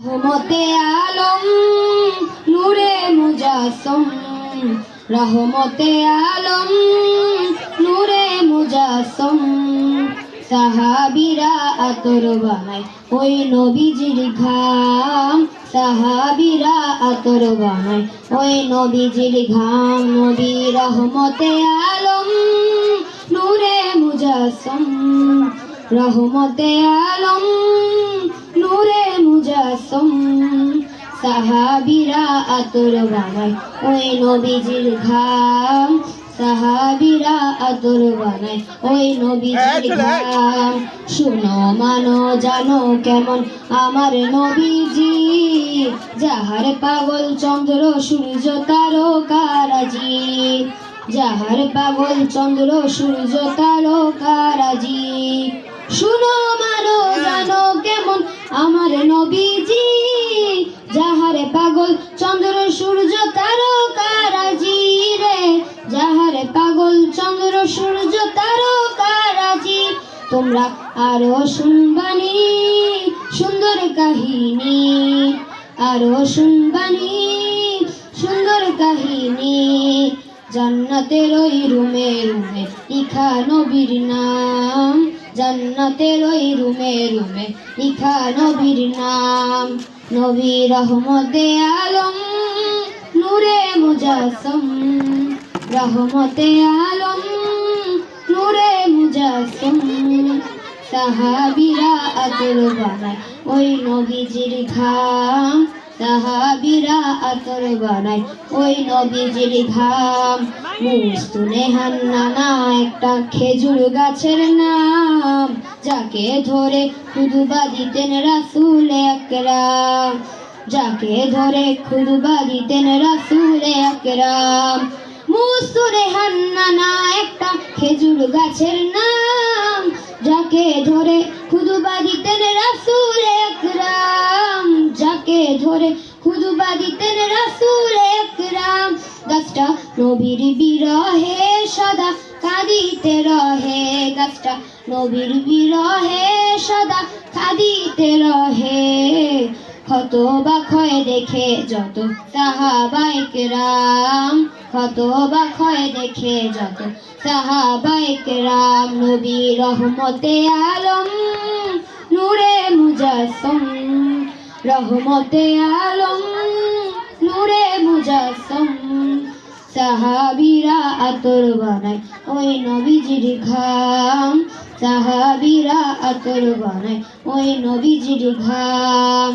রহমতে আলম নূরে মুজাসসম, রহমতে আলম নূরে মুজাসসম। সাহাবীরা আতর বানায় ওই নবীজির ঘাম, সাহাবীরা আতর বানায় ওই নবীজির ঘাম। নবী রহমতে আলম নূরে মুজাসসম, রহমতে আলম নূরে মুজাসসম। সাহাবীরা আতর বানায় ওই নবীজির ঘাম, সাহাবীরা আতর বানায় ওই নবীজির ঘাম। শুনো মানো জানো কেমন আমার নবীজি, যাহার পাগল চন্দ্র সূর্য তারকারাজি, যাহার পাগল চন্দ্র সূর্য তারকারাজি। শুনো মানো জানো কেমন আমার নবীজি, যাহার পাগল চন্দ্র সূর্য তারকারাজি রে, যাহার পাগল চন্দ্র সূর্য তারকারাজি। তোমরা আরো শুনবানি সুন্দর কাহিনী, আরো শুনবানি সুন্দর কাহিনী। জান্নাতের ওই রুমে রুমে লিখা নবীর নাম, জান্নাতের ওই রুমে রুমে লিখা নবীর নাম। নবী রহমতে আলম নূরে মুজাসসম, রহমতে আলম নূরে মুজাসসম। সাহাবীরা আতর বানায় ওই নবীজির ঘাম, সাহাবীরা আতর বানায় ওই নবীজির ঘাম। মুস্তুনেহান নানা একটা খেজুর গাছের নাম, যাকে ধরে খুতবা দিতেন রাসূল আকরাম, যাকে ধরে খুতবা দিতেন রাসূল আকরাম। মুস্তুনেহান নানা একটা খেজুর গাছের নাম, যাকে ধরে খুতবা দিতেন রাসূল আকরাম, যাকে ধরে খুতবা দিতেন রাসূল আকরাম। গাছটা নবীর বিরহে সদা কাঁদিতে রহে, গাছটা নবীর বিরহে সদা কাঁদিতে রহে। ক্ষত বা ক্ষয় দেখে যত সাহাবায়ে কেরাম, ক্ষত বা ক্ষয় দেখে যত সাহাবায়ে কেরাম। নবী রহমতে আলম নূরে মুজাসসম, রহমতে আলম নূরে মুজাসসম। সাহাবীরা আতর বানায় ওই নবীজির ঘাম, সাহাবীরা আতর বানায় ওই নবীজির ঘাম।